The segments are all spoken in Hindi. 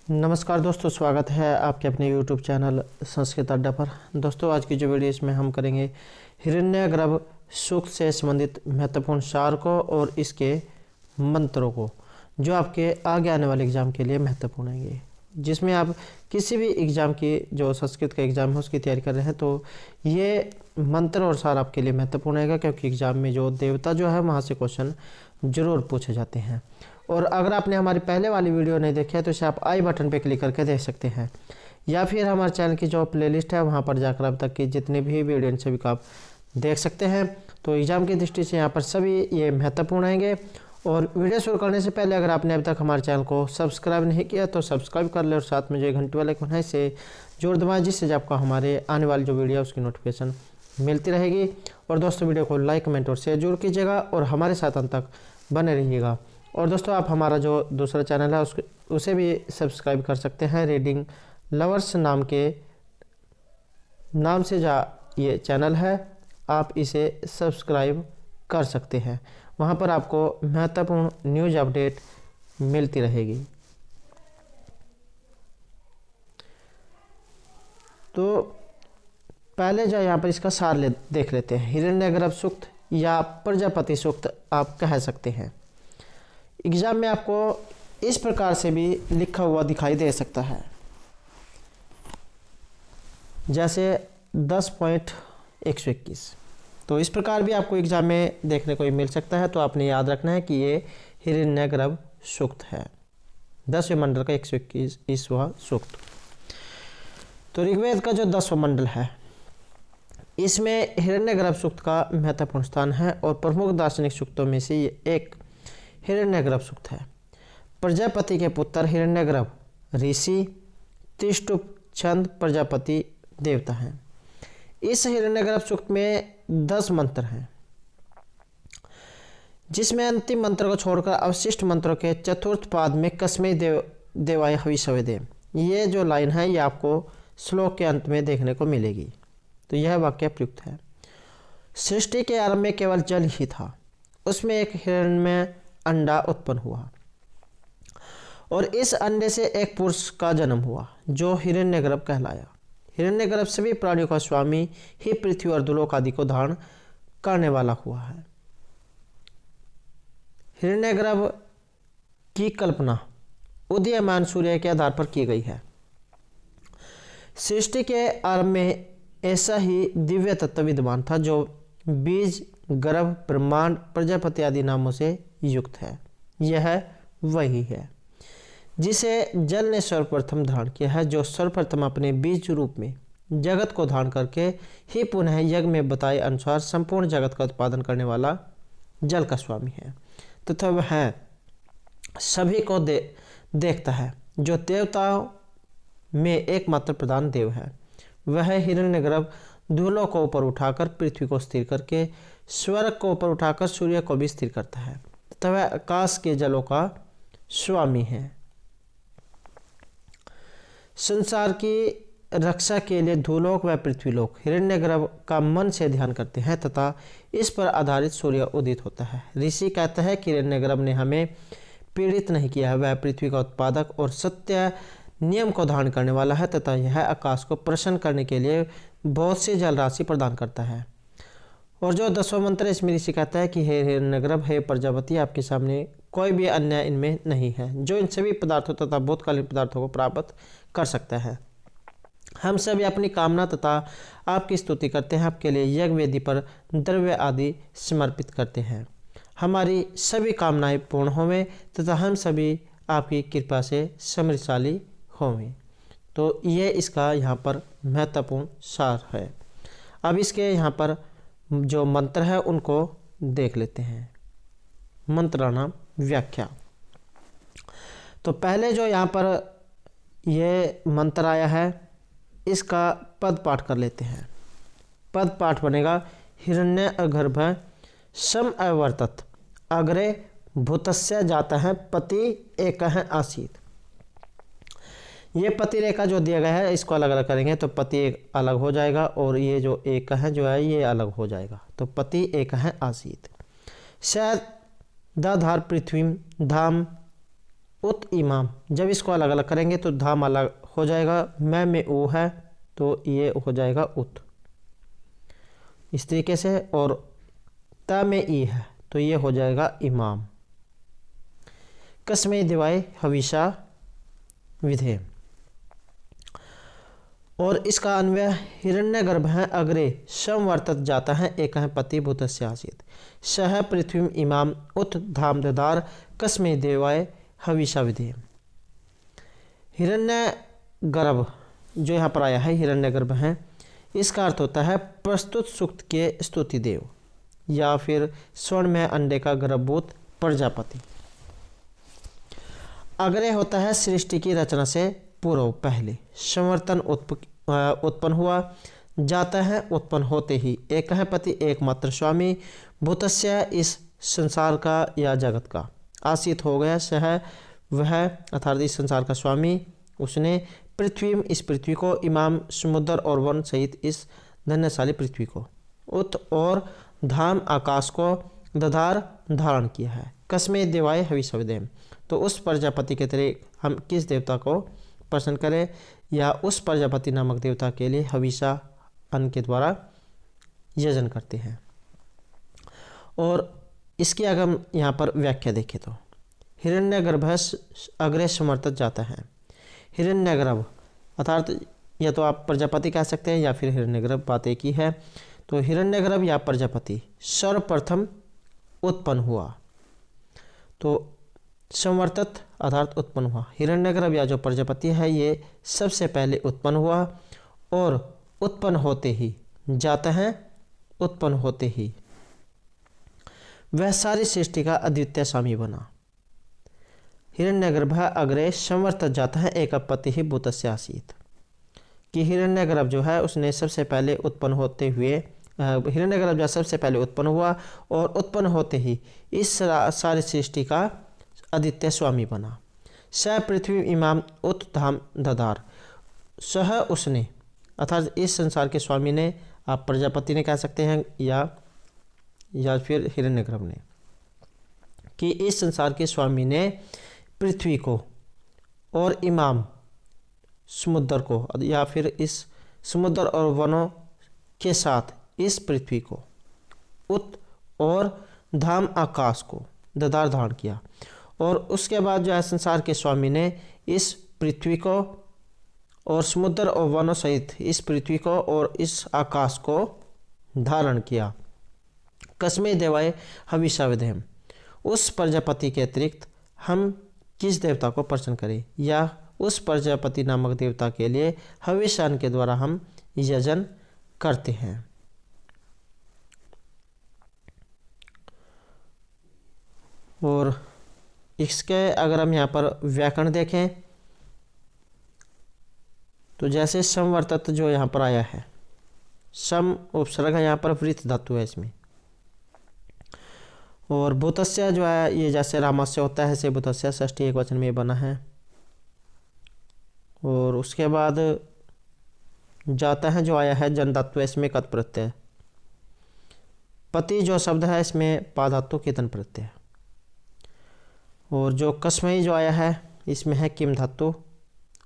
नमस्कार दोस्तों, स्वागत है आपके अपने YouTube चैनल संस्कृत अड्डा पर। दोस्तों, आज की जो वीडियो इसमें हम करेंगे हिरण्यगर्भ सूक्त से संबंधित महत्वपूर्ण सार को और इसके मंत्रों को, जो आपके आगे आने वाले एग्ज़ाम के लिए महत्वपूर्ण हैं। जिसमें आप किसी भी एग्ज़ाम की जो संस्कृत का एग्ज़ाम है उसकी तैयारी कर रहे हैं तो ये मंत्र और सार आपके लिए महत्वपूर्ण है, क्योंकि एग्ज़ाम में जो देवता जो है वहाँ से क्वेश्चन ज़रूर पूछे जाते हैं। और अगर आपने हमारी पहले वाली वीडियो नहीं देखी है तो इसे आप आई बटन पर क्लिक करके देख सकते हैं, या फिर हमारे चैनल की जो प्लेलिस्ट है वहाँ पर जाकर अब तक की जितने भी वीडियो इन सभी को आप देख सकते हैं। तो एग्ज़ाम की दृष्टि से यहाँ पर सभी ये महत्वपूर्ण रहेंगे। और वीडियो शुरू करने से पहले अगर आपने अभी तक हमारे चैनल को सब्सक्राइब नहीं किया तो सब्सक्राइब कर ले और साथ में जो घंटी वाले आइकन है इसे जोड़ दबाएं, जिससे जब आपको हमारे आने वाली जो वीडियो है उसकी नोटिफिकेशन मिलती रहेगी। और दोस्तों, वीडियो को लाइक, कमेंट और शेयर जरूर कीजिएगा और हमारे साथ अंत तक बने रहिएगा। और दोस्तों, आप हमारा जो दूसरा चैनल है उसे भी सब्सक्राइब कर सकते हैं। रीडिंग लवर्स नाम से ये चैनल है, आप इसे सब्सक्राइब कर सकते हैं। वहाँ पर आपको महत्वपूर्ण न्यूज़ अपडेट मिलती रहेगी। तो पहले जो यहाँ पर इसका सार देख लेते हैं। हिरण्यगर्भ सूक्त या प्रजापति सूक्त आप कह सकते हैं। एग्जाम में आपको इस प्रकार से भी लिखा हुआ दिखाई दे सकता है, जैसे 10.121। तो इस प्रकार भी आपको एग्जाम में देखने को मिल सकता है। तो आपने याद रखना है कि ये हिरण्यगर्भ सूक्त है, 10वें मंडल का 121वां सूक्त। तो ऋग्वेद का जो 10वां मंडल है इसमें हिरण्यगर्भ सूक्त का महत्वपूर्ण स्थान है और प्रमुख दार्शनिक सूक्तों में से ये एक हिरण्यगर्भ सूक्त है। प्रजापति के पुत्र हिरण्यगर्भ ऋषि त्रिष्टुप छंद प्रजापति देवता हैं। इस हिरण्यगर्भ सूक्त में 10 मंत्र हैं, जिसमें अंतिम मंत्र को छोड़कर अवशिष्ट मंत्रों के चतुर्थ पाद में कस्मै देवाय हविषवे दे, ये जो लाइन है ये आपको श्लोक के अंत में देखने को मिलेगी। तो यह वाक्य प्रयुक्त है। सृष्टि के आरंभ में केवल जल ही था, उसमें एक हिरण्मय अंडा उत्पन्न हुआ और इस अंडे से एक पुरुष का जन्म हुआ जो हिरण्यगर्भ कहलाया। हिरण्यगर्भ सभी प्राणियों का स्वामी ही पृथ्वी और दुलोक आदि को धारण करने वाला हुआ है। हिरण्यगर्भ की कल्पना उदीयमान सूर्य के आधार पर की गई है। सृष्टि के आरंभ में ऐसा ही दिव्य तत्व विद्यमान था जो बीज, गर्भ, ब्रह्मांड, प्रजापति आदि नामों से युक्त है। यह वही है जिसे जल ने सर्वप्रथम धारण किया है, जो सर्वप्रथम अपने बीज रूप में जगत को धारण करके ही पुनः यज्ञ में बताए अनुसार संपूर्ण जगत का उत्पादन करने वाला जल का स्वामी है तथा वह सभी को देखता है। जो देवताओं में एकमात्र प्रधान देव है, वह हिरण्यगर्भ धूलों को ऊपर उठाकर पृथ्वी को स्थिर करके स्वर्ग को ऊपर उठाकर सूर्य को भी स्थिर करता है तथा वह आकाश के जलों का स्वामी है। संसार की रक्षा के लिए धूलोक व पृथ्वीलोक हिरण्यगर्भ का मन से ध्यान करते हैं तथा इस पर आधारित सूर्य उदित होता है। ऋषि कहता है कि हिरण्यगर्भ ने हमें पीड़ित नहीं किया है, वह पृथ्वी का उत्पादक और सत्य नियम को धारण करने वाला है तथा यह आकाश को प्रसन्न करने के लिए बहुत सी जल राशि प्रदान करता है। और जो 10वां मंत्र इसमें ऋषि कहता है कि हे हिरण्यगर्भ, हे प्रजापति, आपके सामने कोई भी अन्याय इनमें नहीं है, जो इन सभी पदार्थों तथा भूतकालीन पदार्थों को प्राप्त कर सकता है। हम सभी अपनी कामना तथा आपकी स्तुति करते हैं, आपके लिए यज्ञ वेदी पर द्रव्य आदि समर्पित करते हैं। हमारी सभी कामनाएं पूर्ण होवें तथा हम सभी आपकी कृपा से समृद्धशाली होवें। तो ये इसका यहाँ पर महत्वपूर्ण सार है। अब इसके यहाँ पर जो मंत्र है उनको देख लेते हैं। मंत्राणाम व्याख्या। तो पहले जो यहाँ पर ये मंत्र आया है इसका पद पाठ कर लेते हैं। पद पाठ बनेगा हिरण्यगर्भ सम अवर्तत अग्रे भूतस्य जाता है पति एक है आसीत। ये पति रेखा जो दिया गया है इसको अलग अलग करेंगे तो पति एक अलग हो जाएगा और ये जो एक है जो है ये अलग हो जाएगा। तो पति एक है आसीत। शायद दाधार पृथ्वी धाम उत इमाम। जब इसको अलग अलग करेंगे तो धाम अलग हो जाएगा, मैं में ऊ है तो ये हो जाएगा उत, इस तरीके से। और ता में ई है तो ये हो जाएगा इमाम। कसमे दिवाए हविशा विधे। और इसका अन्वय हिरण्यगर्भ है अग्रे समवर्तत जाता है एक है पति भूतस्य आसीत सह पृथ्वी इमाम उत धाम ददार कसमे देवाय हविषा विधि। हिरण्यगर्भ जो यहाँ पर आया है हिरण्यगर्भ है, इसका अर्थ होता है प्रस्तुत सूक्त के स्तुति देव या फिर स्वर्ण में अंडे का गर्भभूत प्रजापति। अग्रे होता है सृष्टि की रचना से पूर्व पहले, संवर्तन उत्पन्न हुआ, जाता है उत्पन्न होते ही, एक है पति एकमात्र स्वामी, भूतस्य इस संसार का या जगत का, आसित हो गया सह वह अर्थात इस संसार का स्वामी उसने, पृथ्वी इस पृथ्वी को, इमाम समुद्र और वन सहित इस धन्यशाली पृथ्वी को, उत और धाम आकाश को, दधार धारण किया है, कसमे देवाय हविषविदेम। तो उस प्रजापति के तरह हम किस देवता को प्रसन्न करें या उस प्रजापति नामक देवता के लिए हविषा अन्न के द्वारा यजन करते हैं। और इसकी अगर हम यहाँ पर व्याख्या देखें तो हिरण्यगर्भ अग्रे समर्थित जाता है। हिरण्यगर्भ अर्थात या तो आप प्रजापति कह सकते हैं या फिर हिरण्यगर्भ, बात एक ही है। तो हिरण्यगर्भ या प्रजापति सर्वप्रथम उत्पन्न हुआ, तो संवर्तत अर्थात उत्पन्न हुआ। हिरण्यगर्भ या जो प्रजापति है ये सबसे पहले उत्पन्न हुआ और उत्पन्न होते ही जाता है, उत्पन्न होते ही वह सारी सृष्टि का अद्वितीय स्वामी बना। हिरण्यगर्भ अग्रे संवर्तत जाता है एक पति ही भूतस्य आसीत, कि हिरण्यगर्भ जो है उसने सबसे पहले उत्पन्न होते हुए हिरण्यगर्भ जो सबसे पहले उत्पन्न हुआ और उत्पन्न होते ही इस सारी सृष्टि का अद्वितीय स्वामी बना। स पृथ्वी इमाम उत धाम ददार, सह उसने अर्थात इस संसार के स्वामी ने, आप प्रजापति ने कह सकते हैं या फिर हिरण्यगर्भ ने, कि इस संसार के स्वामी ने पृथ्वी को और इमाम समुद्र को या फिर इस समुद्र और वनों के साथ इस पृथ्वी को, उत और धाम आकाश को ददार धारण किया। और उसके बाद जो है संसार के स्वामी ने इस पृथ्वी को और समुद्र और वनों सहित इस पृथ्वी को और इस आकाश को धारण किया। कसमे देवाय हविषा विधेम, उस प्रजापति के अतिरिक्त हम किस देवता को प्रसन्न करें या उस प्रजापति नामक देवता के लिए हविष्यान के द्वारा हम यजन करते हैं। और इसके अगर हम यहाँ पर व्याकरण देखें तो जैसे समवर्तत जो यहाँ पर आया है, सम उपसर्ग है यहाँ पर, वृत्त धातु है इसमें। और भूतस्य जो है ये जैसे रामस्य होता है ऐसे भूतस्य षष्ठी एक वचन में बना है। और उसके बाद जाता है जो आया है जन धातु, इसमें कत प्रत्यय। पति जो शब्द है इसमें पा धातु केतन प्रत्यय। और जो कसमई जो आया है इसमें है किम धातु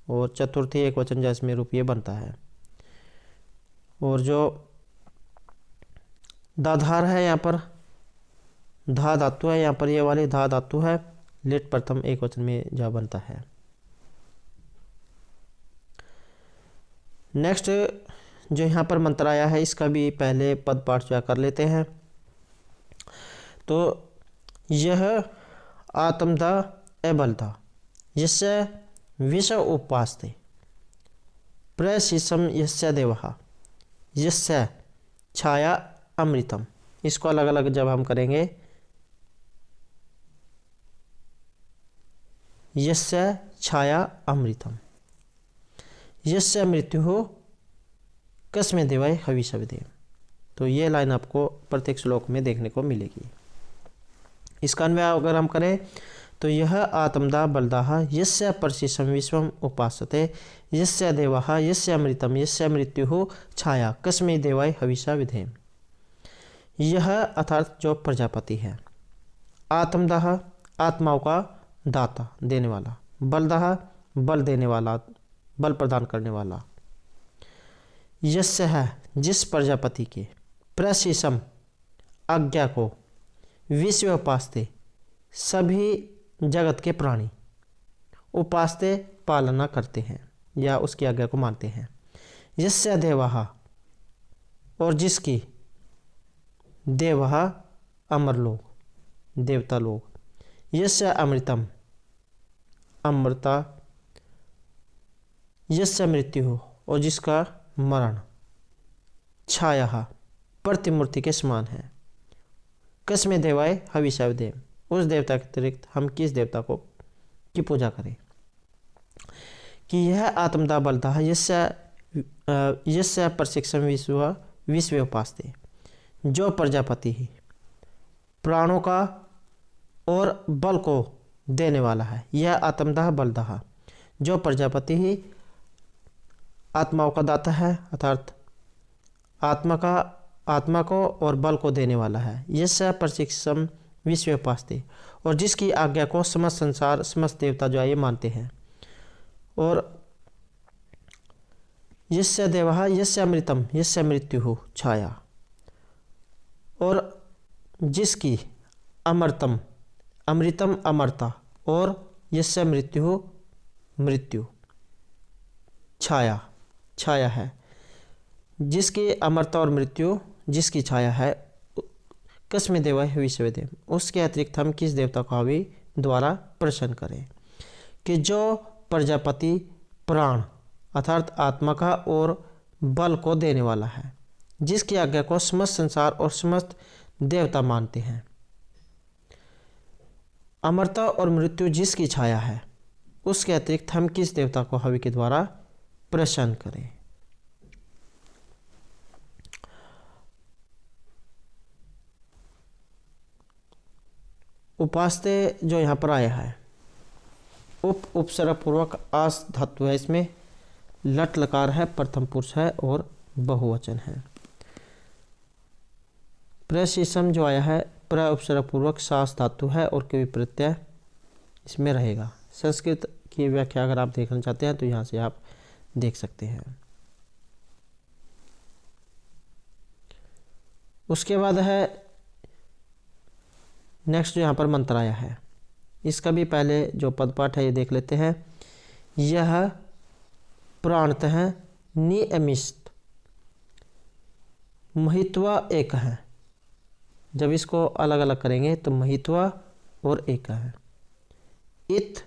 और चतुर्थी एक वचन जैसमें रूप ये बनता है। और जो दाधार है यहाँ पर धा धातु है, यहाँ पर ये वाली धा धातु है, लिट प्रथम एक वचन में जा बनता है। नेक्स्ट जो यहाँ पर मंत्र आया है इसका भी पहले पद पाठ जो कर लेते हैं। तो यह आत्मधा एबलधा यस्य विष उपास्ते प्रशिषम यस्य देवः यस्य छाया अमृतम। इसको अलग अलग जब हम करेंगे, यस्य छाया अमृतम यस्य मृत्यु हो कस्मे देवाय हविषा विधेम। तो ये लाइन आपको प्रत्येक श्लोक में देखने को मिलेगी। इसका अन्वय अगर हम करें तो यह आत्मदा बलदाह यस्य परशिषम विश्वम उपासते यस्य देवाः यस्य अमृतम यस्य मृत्यु छाया कस्मे देवाय हविषा विधेम। यह अर्थात जो प्रजापति है, आत्मदाह आत्माओं का दाता देने वाला, बलदः बल देने वाला, बल प्रदान करने वाला। यस्य है जिस प्रजापति के, प्रशिषम आज्ञा को, विश्व उपास्ते सभी जगत के प्राणी, उपास्ते पालना करते हैं या उसकी आज्ञा को मानते हैं। यस्य देवाः और जिसकी, देवः अमर लोग, देवता लोग, यस्य अमृतम अमृता, यस्य मृत्यु और जिसका मरण, छाया प्रतिमूर्ति के समान है। कस्मे देवाय हविषा देव, उस देवता के अतिरिक्त हम किस देवता को की पूजा करें। कि यह आत्मदा बलदा यस्य प्रशिक्षण विश्व उपास्ते, जो प्रजापति ही प्राणों का और बल को देने वाला है। यह आत्मदाह बलदाह, जो प्रजापति ही आत्माओं का दाता है, अर्थात आत्मा को और बल को देने वाला है। यस्य प्रशिक्षण विश्व उपास्ते, और जिसकी आज्ञा को समस्त संसार समस्त देवता जो है ये मानते हैं। और यस्य देवः यस्य अमृतम यस्य मृत्यु छाया, और जिसकी अमृतम अमृतम अमरता, और यस्य मृत्यु मृत्यु छाया छाया है। जिसकी अमरता और मृत्यु जिसकी छाया है। कस्मे देवा विश्व देव, उसके अतिरिक्त हम किस देवता को हवि द्वारा प्रसन्न करें। कि जो प्रजापति प्राण अर्थात आत्मा का और बल को देने वाला है, जिसकी आज्ञा को समस्त संसार और समस्त देवता मानते हैं। अमरता और मृत्यु जिसकी छाया है, उसके अतिरिक्त हम किस देवता को हवि के द्वारा प्रसन्न करें। उपास्ते जो यहाँ पर आया है, उपसर्ग पूर्वक आस धातु है, इसमें लट लकार है, प्रथम पुरुष है और बहुवचन है। प्रशिषम जो आया है, प्र उपसर्ग पूर्वक सास धातु है और कोई प्रत्यय इसमें रहेगा। संस्कृत की व्याख्या अगर आप देखना चाहते हैं तो यहाँ से आप देख सकते हैं। उसके बाद है नेक्स्ट जो यहाँ पर मंत्र आया है, इसका भी पहले जो पदपाठ है ये देख लेते हैं। यह प्राणतः नियमित महित्वा एक है। जब इसको अलग अलग करेंगे तो महित्वा और एक है। इत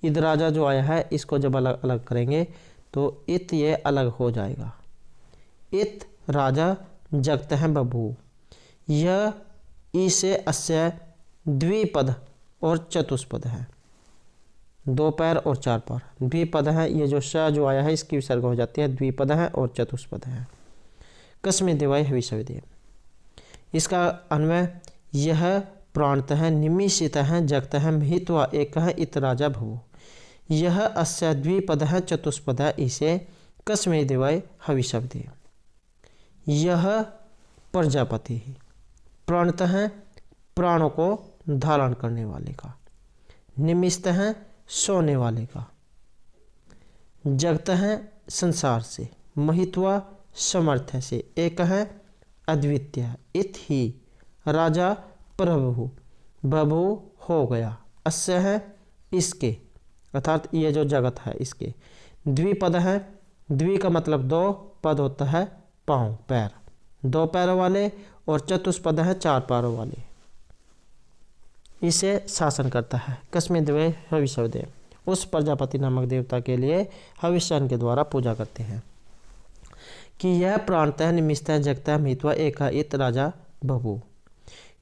इद राजा जो आया है, इसको जब अलग अलग करेंगे तो इत ये अलग हो जाएगा। इत राजा जगत है बभू। यह ई से अस्य द्विपद और चतुष्पद है, दो पैर और चार पैर द्विपद है। ये जो श जो आया है इसकी विसर्ग हो जाती है, द्विपद है और चतुष्पद है। कस्मे देवाय हविषविदेव, इसका अन्वय यह प्राणतः निमिषित है जगत है महित्वा एक है इत राजा भवो। यह अस्य द्विपद है चतुष्पद है, इसे कस्मे देवाय हविषविदेव। यह प्रजापति ही प्राणतः प्राणों को धारण करने वाले का, निमिषित है सोने वाले का, जगत है संसार से, महित्वा समर्थ से, एक है अद्वितीय, इत ही राजा प्रभु बभु हो गया। अस्य है इसके, अर्थात ये जो जगत है इसके। द्विपद है, द्वि का मतलब दो, पद होता है पाँव पैर, दो पैरों वाले, और चतुष्पद है चार पैरों वाले, इसे शासन करता है। कस्मे देवे हविषविदेव, उस प्रजापति नामक देवता के लिए हविष्यान के द्वारा पूजा करते हैं। कि यह प्राणतः निमिषतः जगतः महित्वा एक इत राजा बभू।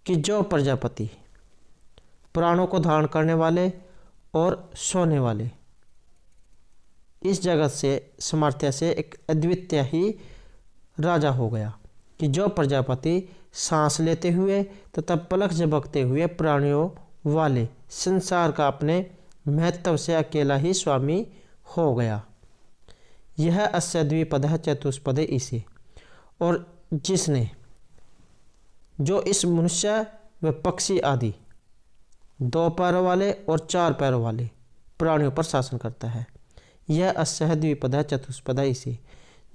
कि जो प्रजापति प्राणों को धारण करने वाले और सोने वाले, इस जगत से सामर्थ्य से एक अद्वितीय ही राजा हो गया। कि जो प्रजापति सांस लेते हुए तथा पलक झपकते हुए प्राणियों वाले संसार का अपने महत्व से अकेला ही स्वामी हो गया। यह अस्य द्विपद है चतुष्पद इसे, और जिसने जो इस मनुष्य व पक्षी आदि 2 पैरों वाले और 4 पैरों वाले प्राणियों पर शासन करता है। यह असह द्विपद है, चतुष्पद है। इसे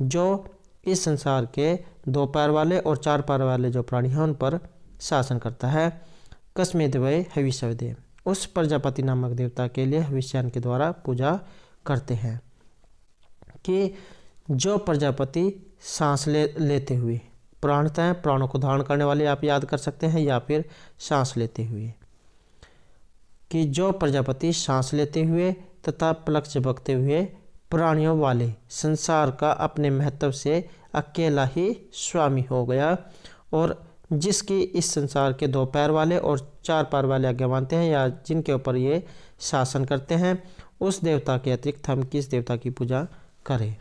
जो इस संसार के 2 पैर वाले और 4 पैर वाले जो प्राणी हैं उन पर शासन करता है। कस्मेदवय हविष्यवदे, उस प्रजापति नामक देवता के लिए हविष्यान के द्वारा पूजा करते हैं कि जो प्रजापति सांस लेते हुए, प्राणता है, प्राणों को धारण करने वाले आप याद कर सकते हैं, या फिर सांस लेते हुए, कि जो प्रजापति सांस लेते हुए तथा पलक झपकते हुए प्राणियों वाले संसार का अपने महत्व से अकेला ही स्वामी हो गया, और जिसकी इस संसार के 2 पैर वाले और 4 पैर वाले आज्ञा मानते हैं या जिनके ऊपर ये शासन करते हैं, उस देवता के अतिरिक्त हम किस देवता की पूजा करें।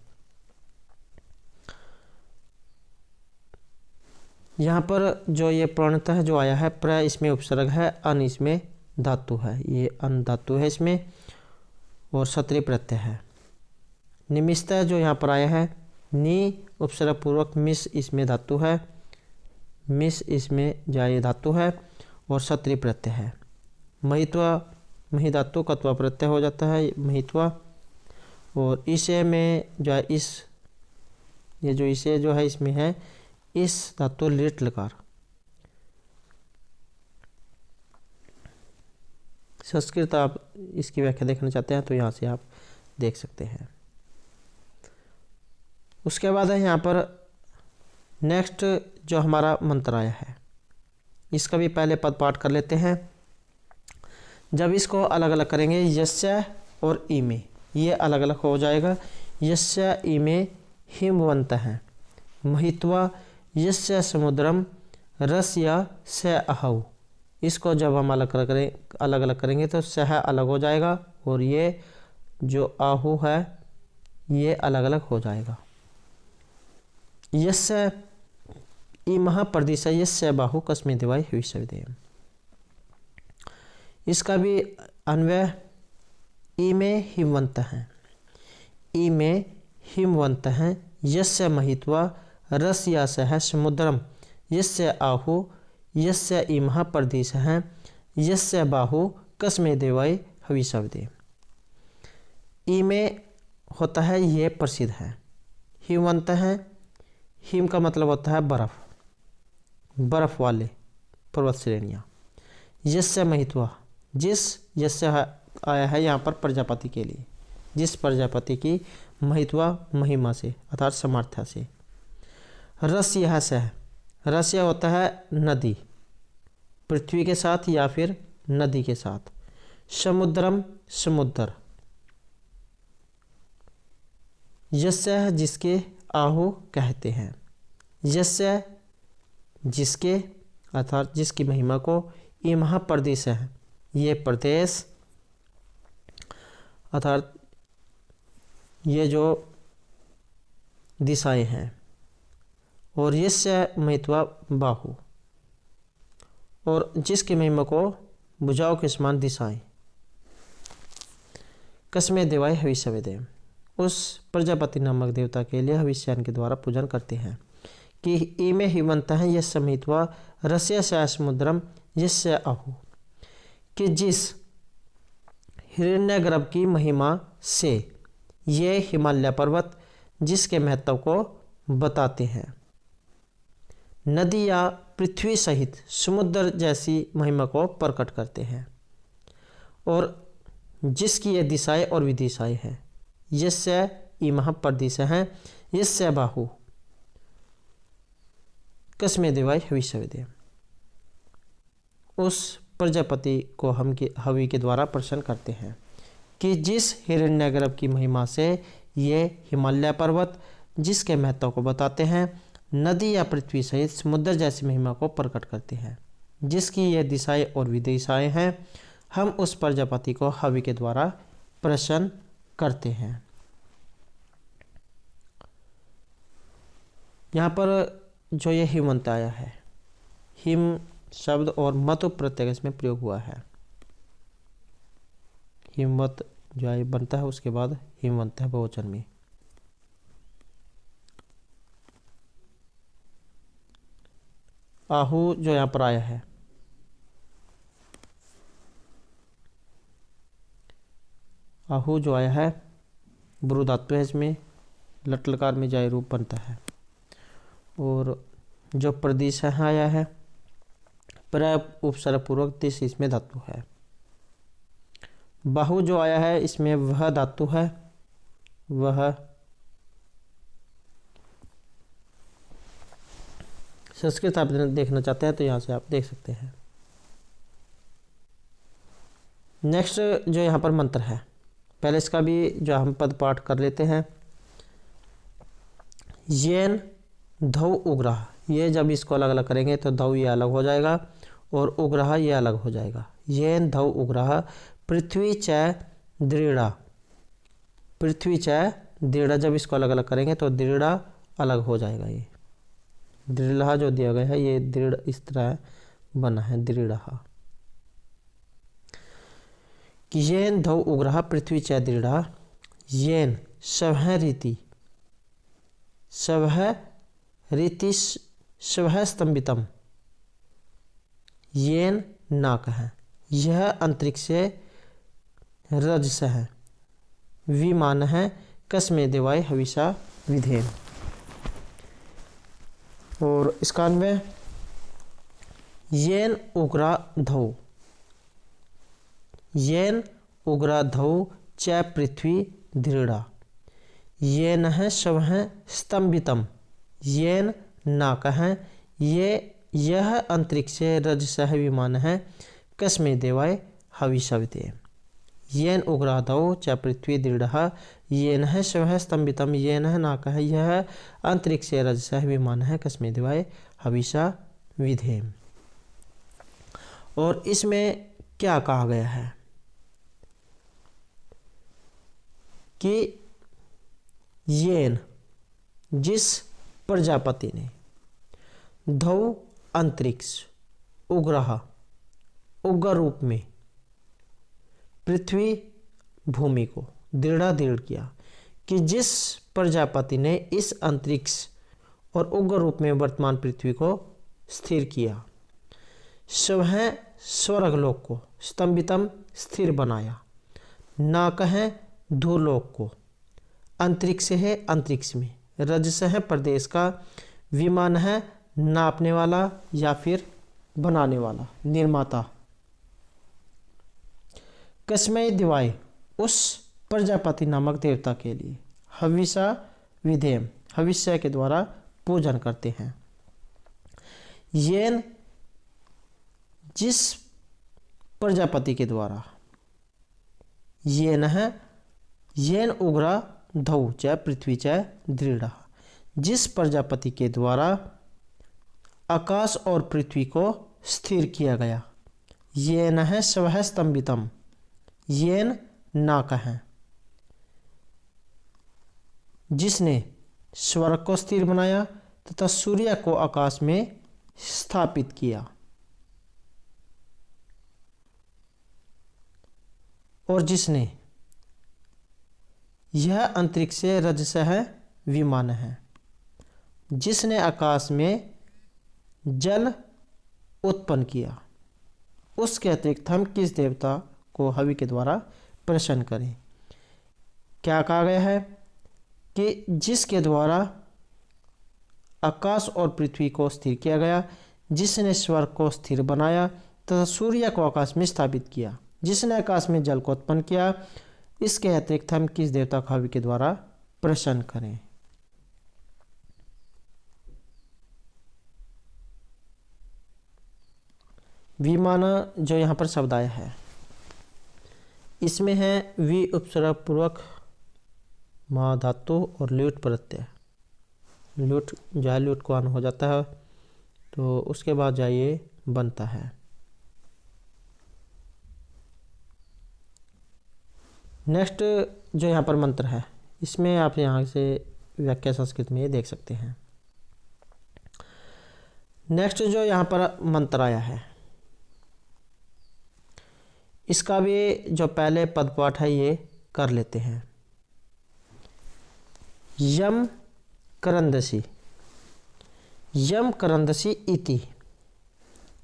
यहाँ पर जो ये प्रणतः जो आया है, प्र इसमें उपसर्ग है, अन इसमें धातु है, ये अन धातु है इसमें, और क्षत्रिय प्रत्यय है। निमित्तः जो यहाँ पर आया है, नी उपसर्ग पूर्वक मिस इसमें धातु है, मिस इसमें जाय धातु है, और क्षत्रिय प्रत्यय है। महित्वा मही धातु कत्वा प्रत्यय हो जाता है महित्वा, और इसे में जो है इस ये जो इसे जो है इसमें है इस धातु लिट लकार। संस्कृत आप इसकी व्याख्या देखना चाहते हैं तो यहाँ से आप देख सकते हैं। उसके बाद है यहाँ पर नेक्स्ट जो हमारा मंत्र आया है, इसका भी पहले पद पाठ कर लेते हैं। जब इसको अलग अलग करेंगे, यस्य और इमे, ये अलग अलग हो जाएगा। यस्य इमे हिमवंत हैं, महित्वा यस्य समुद्रम रस्य स अहौ। इसको जब हम अलग अलग करेंगे तो सह अलग हो जाएगा, और ये जो आहु है ये अलग अलग हो जाएगा। यस्य इमः प्रदिश यस्य बाहु कस्मै देवाय हविष्यविदेव, इसका भी अन्वय ई में हिमवंत हैं, ई में हिमवंत हैं, यस्य महित्वा रस्य सह समुद्रम यस्य आहु यस्य इमः प्रदिश हैं, यस्य बाहु कस्मै देवाय हविष्यविदेव। ई में होता है ये प्रसिद्ध है, हिमवंत हैं, हिम का मतलब होता है बर्फ, बर्फ वाले पर्वत श्रेणियाँ। यस्य महित्वा, जिस यस्य आया है यहाँ पर प्रजापति के लिए, जिस प्रजापति की महित्वा महिमा से अर्थात सामर्थ्य से। रस यह सह, रस होता है नदी, पृथ्वी के साथ या फिर नदी के साथ। समुद्रम समुद्र, यस्य जिसके आहु कहते हैं, यस्य जिसके अर्थात जिसकी महिमा को, ये महाप्रदेश है, ये प्रदेश अर्थात ये जो दिशाएं हैं, और यस्य महित्वा बाहु, और जिसकी महिमा को भुजाओं के समान दिशाएं। कस्मै देवाय हविष्यविदेव, उस प्रजापति नामक देवता के लिए हविष्यान के द्वारा पूजन करते हैं कि इमे हिमंत हैं यस्य महित्वा रस्य स समुद्रम यस्य आहु, कि जिस हिरण्यगर्भ की महिमा से ये हिमालय पर्वत जिसके महत्व को बताते हैं, नदी या पृथ्वी सहित समुद्र जैसी महिमा को प्रकट करते हैं, और जिसकी ये दिशाएं और विदिशाएं हैं। यस्य इमः प्रदिश हैं, यस्य बाहु कस्मै देवाय हविष्यविदेव, उस प्रजापति को हम हवि के द्वारा प्रसन्न करते हैं कि जिस हिरण्यगर्भ की महिमा से ये हिमालय पर्वत जिसके महत्व को बताते हैं, नदी या पृथ्वी सहित समुद्र जैसी महिमा को प्रकट करते हैं, जिसकी ये दिशाएं और विदिशाएं हैं, हम उस प्रजापति को हवि के द्वारा प्रसन्न करते हैं। यहाँ पर जो ये हिमवंत आया है, हिम शब्द और मतु प्रत्यय इसमें प्रयोग हुआ है। हिमवत जो है बनता है, उसके बाद हिमवंत है बहुवचन में। आहु जो यहाँ पर आया है, आहू जो आया है ब्रू धातु है, इसमें लट लकार में जाय रूप बनता है। और जो प्रदेश है आया है प्र उपसर्ग पूर्वक तिस, इसमें धातु है। बाहु जो आया है इसमें वह धातु है, वह। संस्कृत आप देखना चाहते हैं तो यहाँ से आप देख सकते हैं। नेक्स्ट जो यहाँ पर मंत्र है, पहले इसका भी जो हम पद पाठ कर लेते हैं। येन धौ उग्रह, ये जब इसको अलग अलग करेंगे तो धौ ये अलग हो जाएगा और उग्रह ये अलग हो जाएगा। येन धौ उग्रह पृथ्वी च दृढ़ा, पृथ्वी च दृढ़ा, जब इसको अलग अलग करेंगे तो दृढ़ा अलग हो जाएगा। ये दृढ़ा जो दिया गया है ये दृढ़ इस तरह बना है, दृढ़ा। येन धौ उग्रह पृथ्वी च दृढ़ा येन स्वह रीति, स्वह रीति स्वह स्तंभितम, येन नाक है, यह अंतरिक्ष से रजस है, विमान है, कस्मे देवाय हविषा विधेन। और इसका अन्वय येन उग्रा धौ, येन उग्रा धौ च पृथ्वी दृढ़ा, येन है स्वः स्तंभितम, येन नाक है, ये यह अंतरिक्ष से रजसः विमान है, कस्मे देवाय हविषा विधेन। येन उग्रा धौ च पृथ्वी दृढ़ येन है स्वः स्तंभितम, येन है नाक है, यह अंतरिक्ष से रजसः विमान है, कस्मे देवाय हविषा विधेम। और इसमें क्या कहा गया है कि येन जिस प्रजापति ने धौ अंतरिक्ष उग्रह उग्र रूप में पृथ्वी भूमि को दृढ़ किया, कि जिस प्रजापति ने इस अंतरिक्ष और उग्र रूप में वर्तमान पृथ्वी को स्थिर किया, स्वः स्वर्गलोक को स्तंभितम स्थिर बनाया, ना कहें धूलोक को अंतरिक्ष है, अंतरिक्ष में रजस है प्रदेश का, विमान है नापने वाला या फिर बनाने वाला निर्माता, कस्मै दिवाय उस प्रजापति नामक देवता के लिए, हविषा विधेम हविष्य के द्वारा पूजन करते हैं। येन जिस प्रजापति के द्वारा, येन है येन उग्रा धौ च पृथ्वी च दृढ़, जिस प्रजापति के द्वारा आकाश और पृथ्वी को स्थिर किया गया, येन है स्वः स्तंभितम, येन नाक है, जिसने स्वर्ग को स्थिर बनाया तथा सूर्य को आकाश में स्थापित किया, और जिसने यह अंतरिक्ष से रजसः विमान है, जिसने आकाश में जल उत्पन्न किया, उसके अतिरिक्त हम किस देवता को हवि के द्वारा प्रसन्न करें। क्या कहा गया है कि जिसके द्वारा आकाश और पृथ्वी को स्थिर किया गया, जिसने स्वर्ग को स्थिर बनाया तथा सूर्य को आकाश में स्थापित किया, जिसने आकाश में जल को उत्पन्न किया, इसके अतिरिक्त हम किस देवता को हवि के द्वारा प्रसन्न करें। विमान जो यहाँ पर शब्द आया है इसमें है वि उपसर्ग पूर्वक मा धातु और ल्यूट प्रत्यय। ल्यूट जो ल्यूट को आन हो जाता है तो उसके बाद जाइए बनता है। नेक्स्ट जो यहाँ पर मंत्र है इसमें आप यहाँ से व्याख्या संस्कृत में देख सकते हैं। नेक्स्ट जो यहाँ पर मंत्र आया है इसका भी जो पहले पदपाठ है ये कर लेते हैं। यम करंदसी, यम करंदसी इति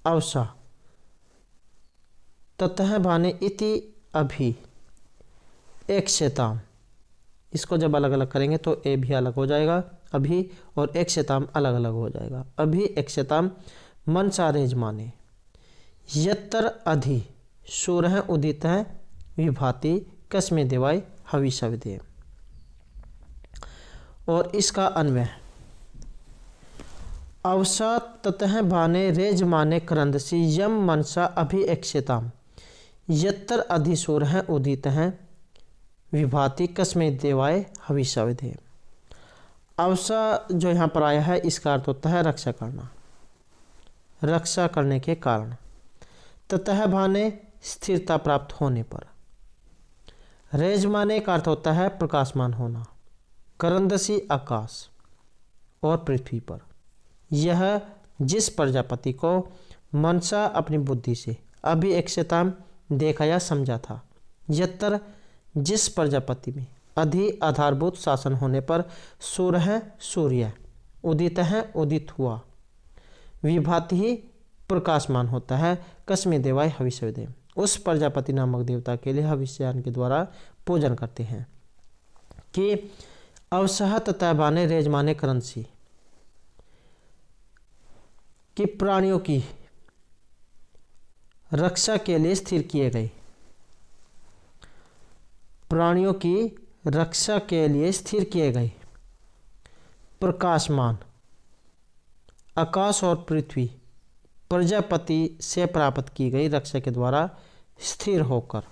अवसा ततः भाने इति अभि एक्ष्यताम, इसको जब अलग अलग करेंगे तो ए भी अलग हो जाएगा अभी, और एक्ष्यताम अलग अलग हो जाएगा अभी। एक्ष्यताम मनसा रेजमाने, यत्तर अधि सूरह उदित विभाति कस्मे देवाय हविषविदे। और इसका अन्वय, अवसा ततः बाने रेजमाने करंदसी यम मनसा अभि एक्ष्यताम यत्तर अधिसूर है उदित हैं विभाति कस्मे देवाय हविषविदे। अवसा जो यहाँ पर आया है इसका अर्थ होता है रक्षा करना, रक्षा करने के कारण। ततः भाने स्थिरता प्राप्त होने पर। रेजमाने का अर्थ होता है प्रकाशमान होना। करंदसी आकाश और पृथ्वी पर। यह जिस प्रजापति को मनसा अपनी बुद्धि से अभी एक्ष्यताम देखा या समझा था, यत्तर जिस प्रजापति में अधि आधारभूत शासन होने पर सूर्य सूर्य उदित है उदित हुआ, विभाति ही प्रकाशमान होता है, कस्मे देवाय हविषविदे उस प्रजापति नामक देवता के लिए हविष्यान के द्वारा पूजन करते हैं। कि अवसह तथा बाने रेजमाने करंसी, कि प्राणियों की रक्षा के लिए स्थिर किए गए, प्राणियों की रक्षा के लिए स्थिर किए गए प्रकाशमान आकाश और पृथ्वी प्रजापति से प्राप्त की गई रक्षा के द्वारा स्थिर होकर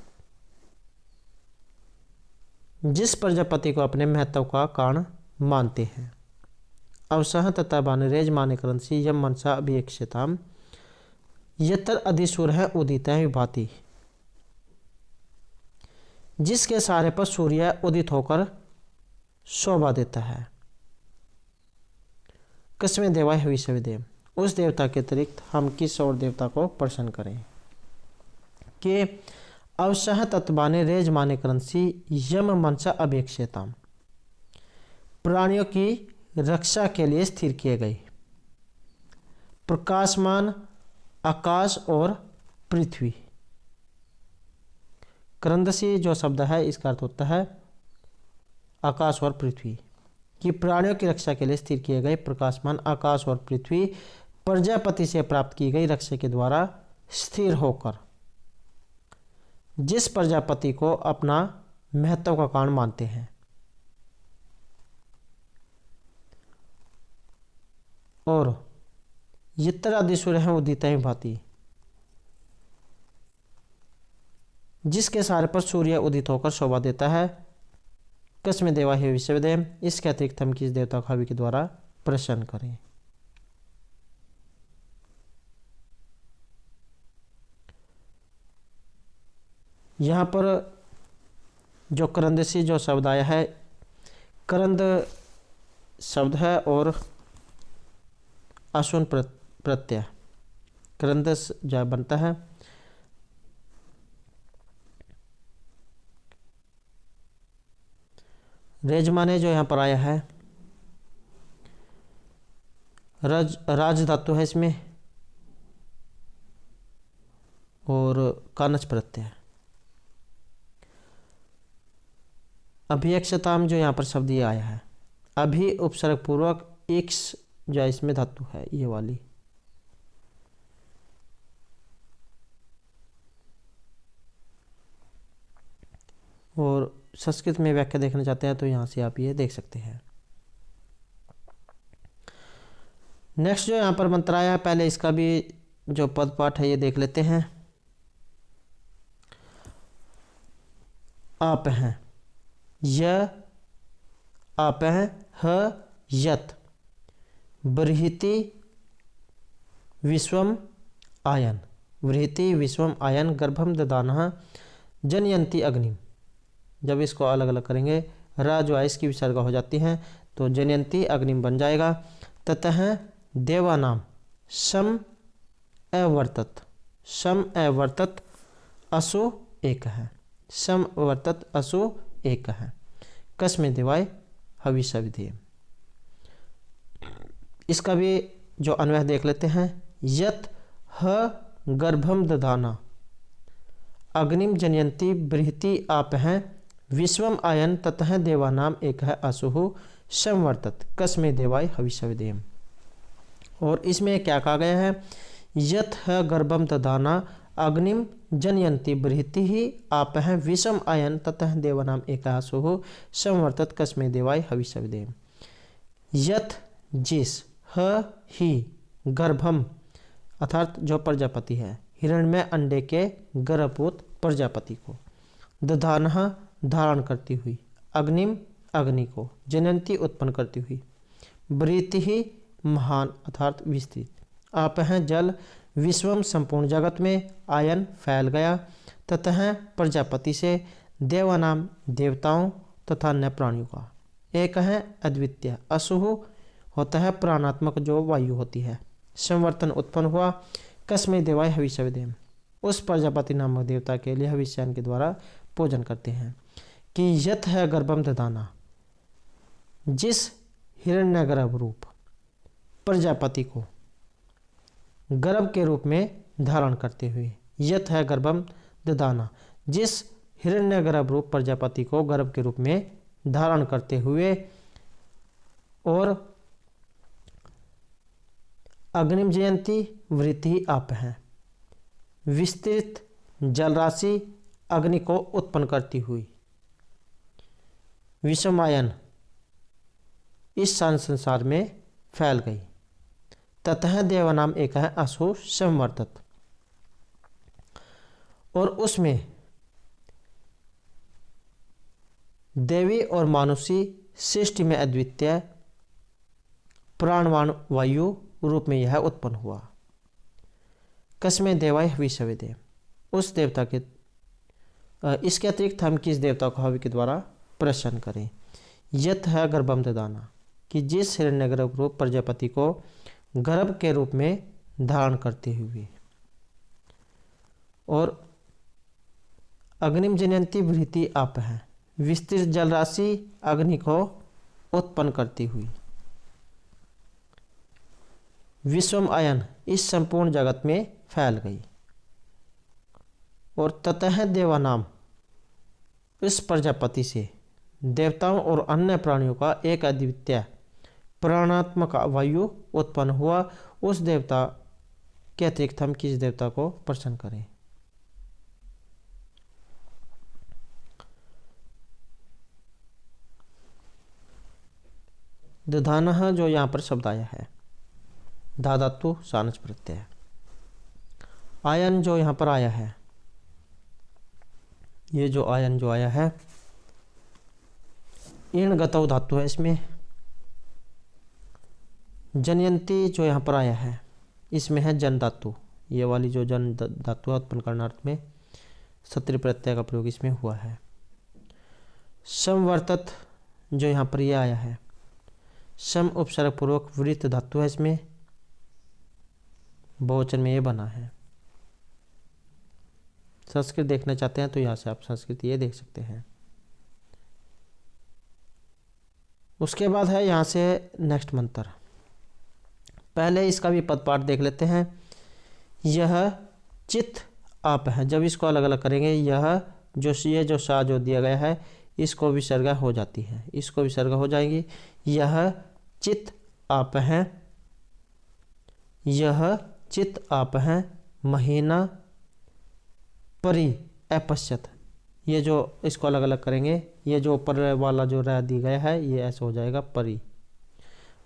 जिस प्रजापति को अपने महत्व का कारण मानते हैं। अवसह तथा बानरेज माने करंसी यम मनसा अभिक्षताम यतर अधिसूर है उदित है विभाति, जिसके सारे पर सूर्य उदित होकर शोभा देता है। कस्मे देवाय हविषविदे उस देवता के अतिरिक्त हम किस और देवता को प्रसन्न करें। कि अवसह तत्वाने रेज माने करंसी यम मनसा अभिक्षताम प्राणियों की रक्षा के लिए स्थिर किए गए प्रकाशमान आकाश और पृथ्वी। करंदसी जो शब्द है इसका अर्थ होता है आकाश और पृथ्वी। कि प्राणियों की रक्षा के लिए स्थिर किए गए प्रकाशमान आकाश और पृथ्वी प्रजापति से प्राप्त की गई रक्षा के द्वारा स्थिर होकर जिस प्रजापति को अपना महत्व का कारण मानते हैं। और यत्र अधिसूर है उदित है भांति, जिसके सारे पर सूर्य उदित होकर शोभा देता है। कस्मे देवा है विषविदे इसके अतिरिक्त हम किस देवता को हवि के द्वारा प्रसन्न करें। यहाँ पर जो करंदसी जो शब्द आया है, करंद शब्द है और अश्वन प्रत्यय करंदस जो बनता है। रेजमाने जो यहाँ पर आया है राज धातु है इसमें और कानच प्रत्यय। अभिक्षताम जो यहाँ पर शब्द ये आया है, अभी उपसर्ग पूर्वक एक्स जो इसमें धातु है ये वाली। और संस्कृत में व्याख्या देखना चाहते हैं तो यहाँ से आप ये देख सकते हैं। नेक्स्ट जो यहाँ पर मंत्र आया है, पहले इसका भी जो पद पाठ है ये देख लेते हैं। आप हैं य आप हैं ह यत बृहति विश्वम आयन बृहति विश्वम आयन गर्भम ददानः जनयंती अग्निम। जब इसको अलग अलग करेंगे रा जो है इसकी विसर्गा हो जाती है तो जनयंती अग्निम बन जाएगा। ततः देवानाम सम अवर्तत असु एक है, सम वर्तत असु एक है। कस्मे देवाय हविषविदे इसका भी जो अन्वय देख लेते हैं। यत ह गर्भम ददाना अग्निम जनयंती बृहति आप हैं विश्वम आयन ततः देवानाम एक है असुहु संवर्तत कस्मे देवाय हविषविदेम। और इसमें क्या कहा गया है, यथ है गर्भम ददाना अग्निम जनयंती बृहति ही आप हैं विषम आयन ततः देवानाम एक असुहु संवर्तत कस्मे देवाय हविषविदेम। यथ जिस, ह ही गर्भम अर्थात जो प्रजापति है, हिरण्मय अंडे के गर्भपूत प्रजापति को, दधानः धारण करती हुई, अग्निम अग्नि को, जनंती उत्पन्न करती हुई, बृहति ही महान अर्थात विस्तृत, आप हैं जल, विश्वम संपूर्ण जगत में, आयन फैल गया, ततः प्रजापति से, देवानाम देवताओं तथा अन्य प्राणियों का, एक है अद्वितीय, असुहु होता है प्राणात्मक जो वायु होती है, संवर्तन उत्पन्न हुआ, कस्मे देवाय हविषविदेम उस प्रजापति नामक देवता के लिए हविष्यान के द्वारा पूजन करते हैं। कि यथ है गर्भम ददाना, जिस हिरण्यगर्भ रूप प्रजापति को गर्भ के रूप में धारण करते हुए, यथ है गर्भम ददाना जिस हिरण्यगर्भ रूप प्रजापति को गर्भ के रूप में धारण करते हुए, और अग्निम जयंती वृत्ति आप हैं, विस्तृत जलराशि अग्नि को उत्पन्न करती हुई, विषमायन इस संसार में फैल गई, ततः देवानाम एक है असु संवर्तत और उसमें देवी और मानुषी सृष्टि में अद्वितीय प्राणवान वायु रूप में यह उत्पन्न हुआ। कस्मे देवाय हविषविदेम उस देवता के, इसके अतिरिक्त हम किस देवता को हवि के द्वारा प्रसन्न करें। यथ है गर्भम ददाना कि जिस हिरण्यगर्भ रूप प्रजापति को गर्भ के रूप में धारण करते हुए, और अग्निम जनयंती वृत्ति आप है, विस्तृत जलराशि अग्नि को उत्पन्न करती हुई, विश्वम आयन इस संपूर्ण जगत में फैल गई, और ततः देवानाम इस प्रजापति से देवताओं और अन्य प्राणियों का एक अद्वितीय प्राणात्मक वायु उत्पन्न हुआ। उस देवता के अतिरिक्त हम किस देवता को प्रसन्न करें। दधानः जो यहाँ पर शब्द आया है, धाधातु सानच प्रत्यय, आयन जो यहाँ पर आया है, ये जो आयन जो आया है इन गतौ धातु है, इसमें जनयंती जो यहाँ पर आया है इसमें है जन धातु, ये वाली जो जन धातु उत्पन्न करनार्थ में सत्रि प्रत्यय का प्रयोग इसमें हुआ है। संवर्तत जो यहाँ पर ये आया है, सम उपसर्ग पूर्वक वृत्त धातु है, इसमें बहुवचन में ये बना है। संस्कृत देखना चाहते हैं तो यहाँ से आप संस्कृत ये देख सकते हैं। उसके बाद है यहाँ से नेक्स्ट मंत्र, पहले इसका भी पद पाठ देख लेते हैं। यह चित आप है, जब इसको अलग अलग करेंगे, यह जो ये जो सा जो दिया गया है इसको विसर्गा हो जाती है, इसको विसर्गा हो जाएंगी। यह चित आप हैं, यह चित आप हैं, महीना परि अपश्यत, ये जो इसको अलग अलग करेंगे, ये जो ऊपर वाला जो रह दी गया है ये ऐसा हो जाएगा परि,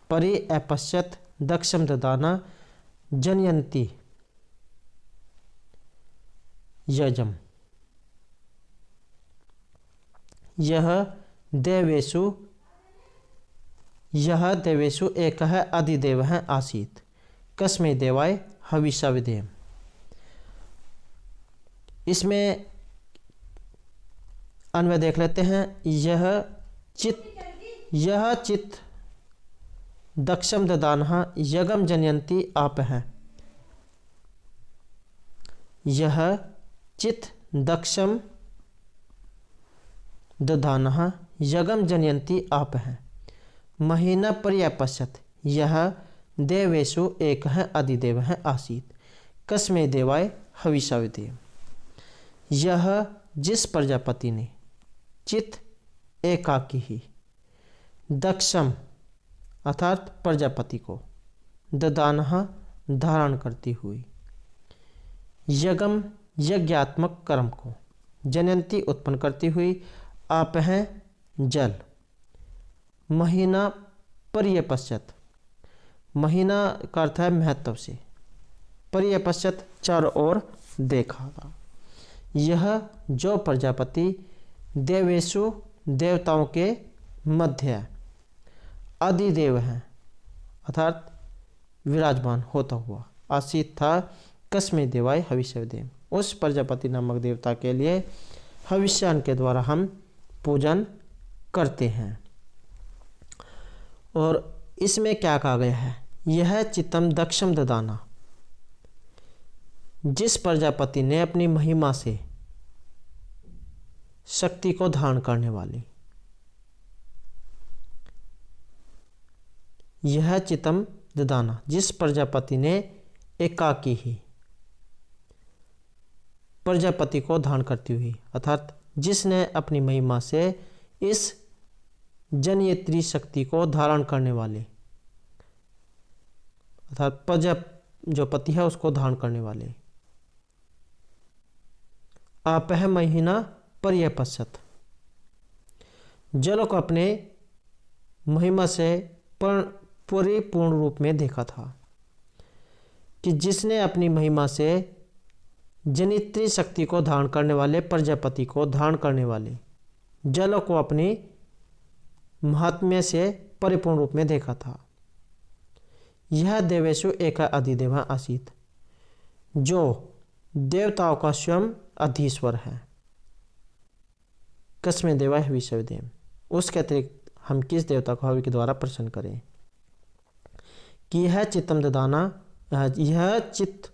परि अपश्यत दक्षम ददाना जनयंती यजम, यह देवेशु एक है अधिदेव है आसीत, कस्मे देवाय हविषविदेम। इसमें अन्वय देख लेते हैं। यह चित दक्षम ददानः यगम जनयंती आप हैं, यह चित दक्षम ददानः यगम जनयंती आप हैं, महीना पर्यापश्यत, यह देवेशु एक है अधिदेव है आसीत, कस्मे देवाय हविषविदेम। यह जिस प्रजापति ने चित एकाकी ही। दक्षम अर्थात प्रजापति को, ददानः धारण करती हुई, यगम यज्ञात्मक कर्म को, जनयंती उत्पन्न करती हुई, आपह जल, महीना पर्यपश्यत, महीना का अर्थ है महत्व से, पर्यपश्यत चारों ओर देखा था। यह जो प्रजापति देवेशु देवताओं के मध्य आदिदेव है अर्थात विराजमान होता हुआ, आसीत था कस्मे देवाय हविष्यदेव, उस प्रजापति नामक देवता के लिए हविष्यान के द्वारा हम पूजन करते हैं। और इसमें क्या कहा गया है, यह चित्तम दक्षम ददाना, जिस प्रजापति ने अपनी महिमा से शक्ति को धारण करने वाली, यह चित्तम ददाना, जिस प्रजापति ने एकाकी ही प्रजापति को धारण करती हुई अर्थात जिसने अपनी महिमा से इस जनयत्री शक्ति को धारण करने वाले अर्थात प्रजा जो पति है उसको धारण करने वाले, आपह महीना पर्यपश्यत, जल को अपने महिमा से परिपूर्ण रूप में देखा था, कि जिसने अपनी महिमा से जनित्री शक्ति को धारण करने वाले प्रजापति को धारण करने वाले जल को अपनी महात्म्य से परिपूर्ण रूप में देखा था। यह देवेशु एका अधिदेव आसीत, जो देवताओं का स्वयं अधीश्वर है, कस्मे देवाय हविष्यदेव, उसके अतिरिक्त हम किस देवता को हवि के द्वारा प्रसन्न करें। कि यह चित्तम ददाना, यह चित्त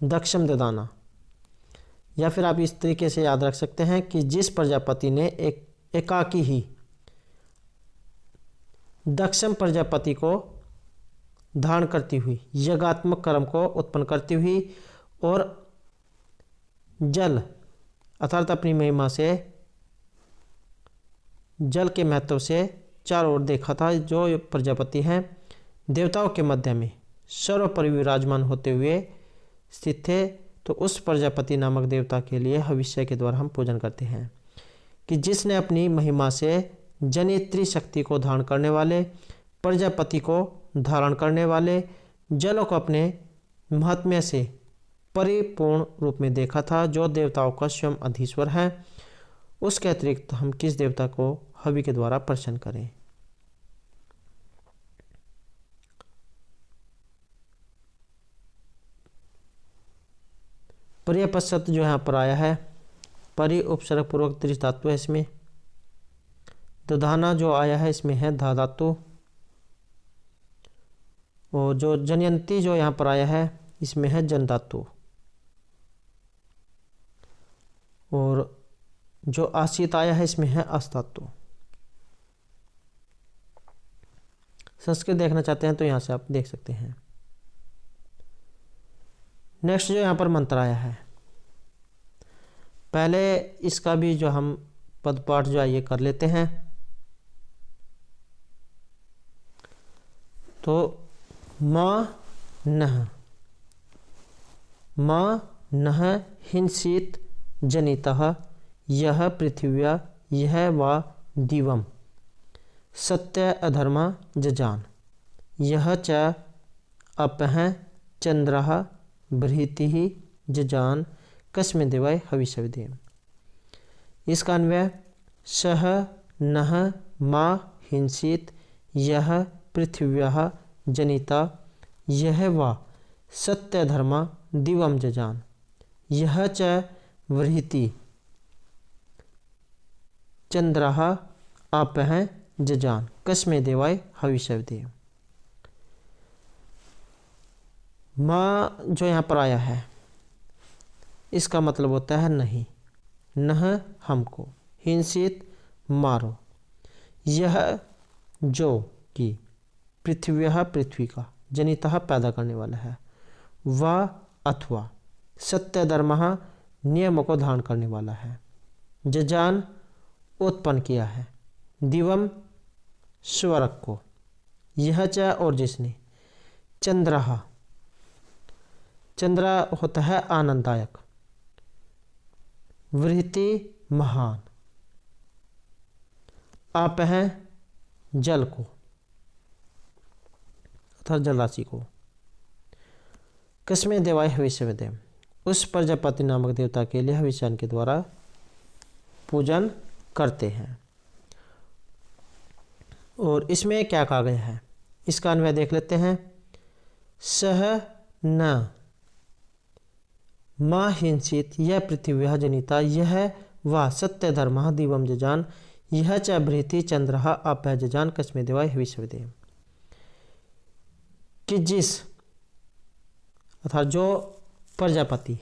दक्षम ददाना, या फिर आप इस तरीके से याद रख सकते हैं कि जिस प्रजापति ने एकाकी ही दक्षम प्रजापति को धारण करती हुई, यज्ञात्मक कर्म को उत्पन्न करती हुई और जल अर्थात अपनी महिमा से जल के महत्व से चारों ओर देखा था, जो प्रजापति हैं देवताओं के मध्य में सर्वोपरि विराजमान होते हुए स्थित थे, तो उस प्रजापति नामक देवता के लिए हविष्य के द्वारा हम पूजन करते हैं, कि जिसने अपनी महिमा से जनित्री शक्ति को धारण करने वाले, प्रजापति को धारण करने वाले, जलों को अपने महात्म्य से परिपूर्ण रूप में देखा था, जो देवताओं का स्वयं अधीश्वर है, उसके अतिरिक्त हम किस देवता को हवि के द्वारा प्रसन्न करें। पर्यपश्यत जो यहाँ पर आया है, परि उपसर्ग पूर्वक त्रिश धातु है इसमें। दधाना जो आया है इसमें है धा धातु, और जो जनयंती जो यहाँ पर आया है इसमें है जन धातु, और जो आसित आया है इसमें है अस धातु। संस्कृत देखना चाहते हैं तो यहाँ से आप देख सकते हैं। नेक्स्ट जो यहाँ पर मंत्र आया है, पहले इसका भी जो हम पदपाठ जो है ये कर लेते हैं। तो माँ नः हिंसीत जनितः यह पृथिव्या यह वा दिवम सत्य अधर्मा जजान यह च अपह चंद्रः बृहति जजान कस्मे देवाय हविष्यदेव। इसका अन्वय सह नः मा हिंसीत यह पृथिव्या जनिता यह वा सत्य धर्मा दिवम जजान यह च बृहति चंद्रः आपह जजान कस्मे देवाय हविष्यदेव। माँ जो यहाँ पर आया है इसका मतलब होता है नहीं, नह हमको, हिंसित मारो, यह जो कि पृथ्व्यः पृथ्वी का, जनितः पैदा करने वाला है, वा अथवा सत्य धर्मः नियमों को धारण करने वाला है, जजान उत्पन्न किया है। दिवम स्वरक को, यह च और जिसने, चंद्रहा, चंद्र होता है आनंददायक, वृत्ति महान, आप है जल को अर्थात जल राशि को, कस्मे देवाय हविष्यवेदे, उस प्रजापति नामक देवता के लिए हविष्यान के द्वारा पूजन करते हैं। और इसमें क्या कहा गया है, इसका अन्वय देख लेते हैं। सह न मां हिंसित यह पृथ्व्या जनिता, यह वह सत्य धर्म दिवम जजान, यह च भृति चंद्र अपह जजान कस्मे देवाय हविष्यवेदे, कि जिस अर्थात जो प्रजापति,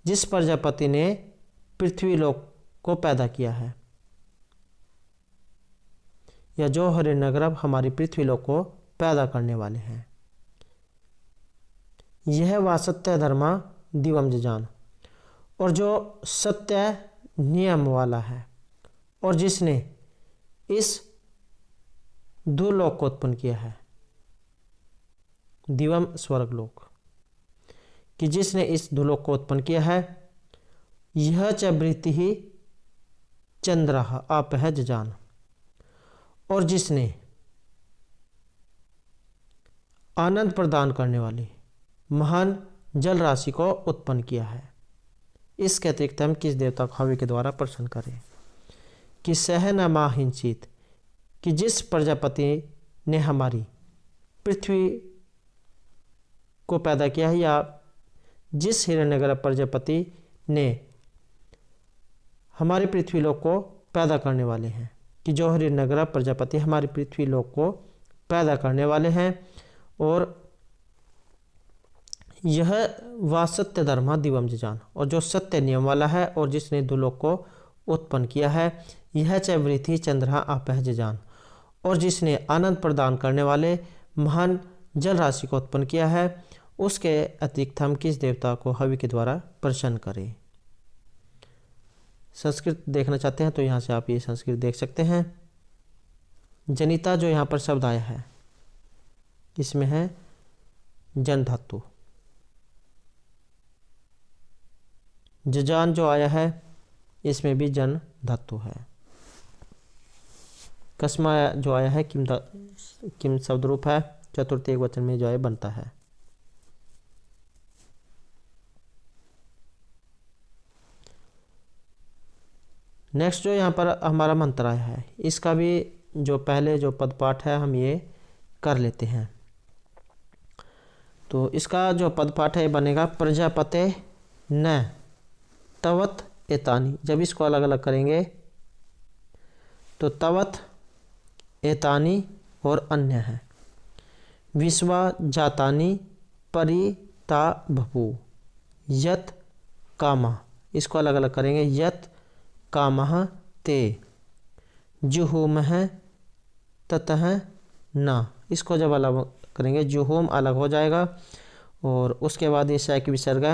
जिस प्रजापति ने पृथ्वी लोक को पैदा किया है, या जो हिरण्यगर्भ हमारी पृथ्वी लोक को पैदा करने वाले हैं, यह वा सत्य धर्मा दिवम जजान, और जो सत्य नियम वाला है, और जिसने इस दुलोक को उत्पन्न किया है, दिवम स्वर्ग लोक, कि जिसने इस दुलोक को उत्पन्न किया है, यह च वृत्ति ही चंद्र आप है जजान, और जिसने आनंद प्रदान करने वाली महान जल राशि को उत्पन्न किया है। इसके अतिरिक्त हम किस देवता को हवि के द्वारा प्रसन्न करें, कि सह न मां हिंसित, कि जिस प्रजापति ने हमारी पृथ्वी को पैदा किया है, या जिस हिरण्यगर्भ प्रजापति ने हमारी पृथ्वी लोक को पैदा करने वाले हैं, कि जो हिरण्यगर्भ प्रजापति हमारी पृथ्वी लोक को पैदा करने वाले हैं, और यह वा सत्य धर्मा दिवम जजान, और जो सत्य नियम वाला है, और जिसने दुलोक को उत्पन्न किया है, यह च वृत्ति चंद्र अपह जजान, और जिसने आनंद प्रदान करने वाले महान जल राशि को उत्पन्न किया है, उसके अतिरिक्त हम किस देवता को हवि के द्वारा प्रसन्न करें। संस्कृत देखना चाहते हैं तो यहाँ से आप ये संस्कृत देख सकते हैं। जनिता जो यहाँ पर शब्द आया है, इसमें है जन धातु। जजान जो आया है, इसमें भी जन धातु है। कस्मा जो आया है किम शब्द रूप है, चतुर्थी एक वचन में जो है बनता है। नेक्स्ट जो यहाँ पर हमारा मंत्र आया है, इसका भी जो पहले जो पदपाठ है हम ये कर लेते हैं। तो इसका जो पदपाठ है बनेगा प्रजापते न तवत एतानी। जब इसको अलग अलग करेंगे तो तवत एतानी और अन्य है। विश्वा जातानी परिता भपू यत कामा, इसको अलग अलग करेंगे यत कामः ते जुहुमः ततः न। इसको जब अलग करेंगे जुहुम अलग हो जाएगा, और उसके बाद ये शय की विसर्ग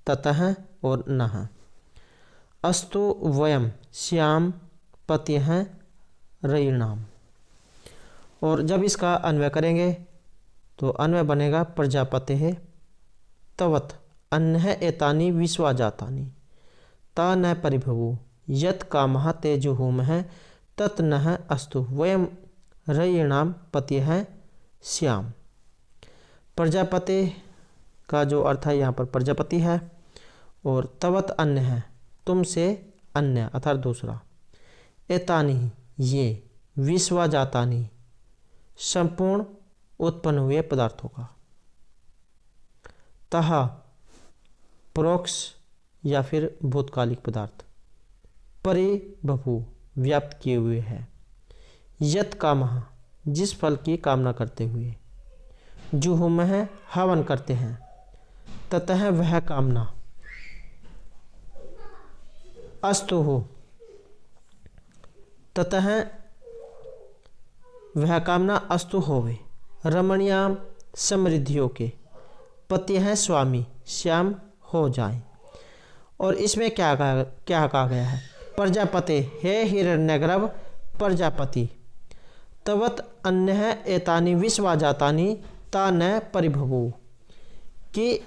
ततः और नः। अस्तु वयम श्याम पत्यः रयिणाम, और जब इसका अन्वय करेंगे तो अन्वय बनेगा प्रजापते तवत अन्य एतानी विश्वा जातानी ता न परिभवु यत कामः ते जुहुमः तत् नः अस्तु वयम रयिणाम पत्यः श्याम। प्रजापति का जो अर्थ है यहाँ पर प्रजापति है, और तवत अन्य है तुमसे अन्य अर्थात दूसरा, एतानी ये, विश्वा जातानी संपूर्ण उत्पन्न हुए पदार्थों का, तहा प्रोक्ष या फिर भूतकालिक पदार्थ, परिबभु व्याप्त किए हुए है, यत कामः जिस फल की कामना करते हुए, जुहुमः हवन करते हैं, ततः वह कामना, अस्तु हो ततः वह कामना अस्तु होवे, रमणीयाम समृद्धियों के पति है स्वामी श्याम हो जाए। और इसमें क्या कहा गया है? प्रजापते हे हिरण्यगर्भ प्रजापति तवत अन्य एतानि विश्वा जातानि ता न परिभवो, कि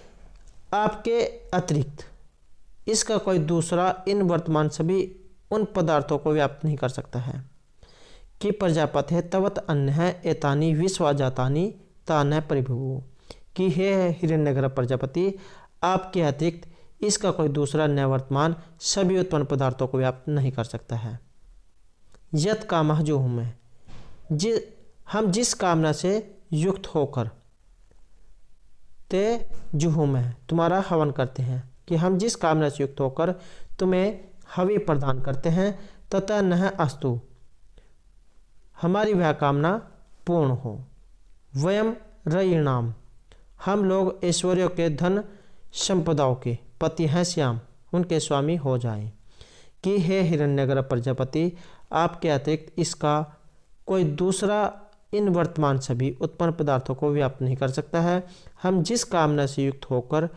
आपके अतिरिक्त इसका कोई दूसरा इन वर्तमान सभी उन पदार्थों को व्याप्त नहीं कर सकता है। कि प्रजापति है तवत अन्य एतानि विश्वा जातानि ता न परिभवो, कि हे हिरण्यगर्भ प्रजापति आपके अतिरिक्त इसका कोई दूसरा न वर्तमान सभी उत्पन्न पदार्थों को व्याप्त नहीं कर सकता है। यत कामः जो हूँ मैं, हम जिस कामना से युक्त होकर ते जुहू में तुम्हारा हवन करते हैं, कि हम जिस कामना से युक्त होकर तुम्हें हवि प्रदान करते हैं, तथा नह अस्तु हमारी वह कामना पूर्ण हो। वयम रयिणाम हम लोग ऐश्वर्यों के धन संपदाओं के पति हैं श्याम उनके स्वामी हो जाएं। कि हे हिरण्यगर्भ प्रजापति आपके अतिरिक्त इसका कोई दूसरा इन वर्तमान सभी उत्पन्न पदार्थों को व्याप्त नहीं कर सकता है। हम जिस कामना से युक्त होकर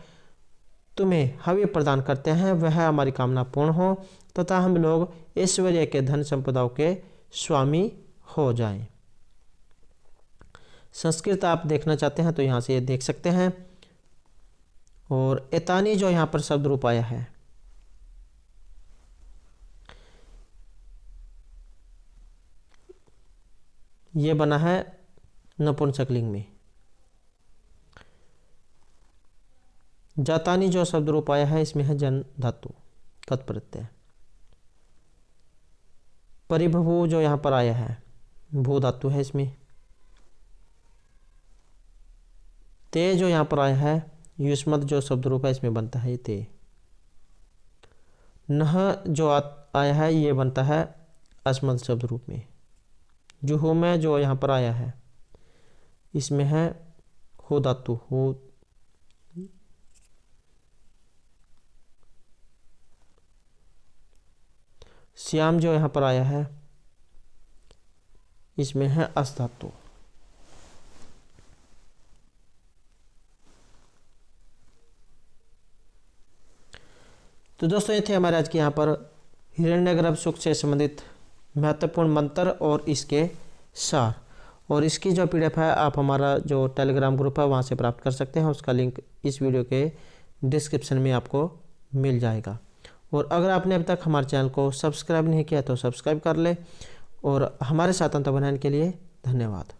तुम्हें हवि प्रदान करते हैं वह हमारी कामना पूर्ण हो, तथा हम लोग ऐश्वर्य के धन संपदाओं के स्वामी हो जाएं। संस्कृत आप देखना चाहते हैं तो यहाँ से ये देख सकते हैं। और एतानी जो यहाँ पर शब्द रूप आया है, ये बना है नपुंसकलिंग में। जातानी जो शब्द रूप आया है इसमें है जन धातु तत्प्रत्यय। परिभवो जो यहाँ पर आया है भू धातु है इसमें। ते जो यहाँ पर आया है युष्मत जो शब्द रूप है इसमें बनता है ते। नह जो आया है ये बनता है अस्मद शब्द रूप में। जुहू में जो यहाँ पर आया है इसमें है हो धातु हो। श्याम जो यहाँ पर आया है इसमें है अस धातु। तो दोस्तों ये थे हमारे आज के यहाँ पर हिरण्यगर्भ सूक्त से संबंधित महत्वपूर्ण मंत्र और इसके सार। और इसकी जो पीडीएफ है आप हमारा जो टेलीग्राम ग्रुप है वहाँ से प्राप्त कर सकते हैं। उसका लिंक इस वीडियो के डिस्क्रिप्शन में आपको मिल जाएगा। और अगर आपने अब तक हमारे चैनल को सब्सक्राइब नहीं किया तो सब्सक्राइब कर ले। और हमारे साथ अंत बनाने के लिए धन्यवाद।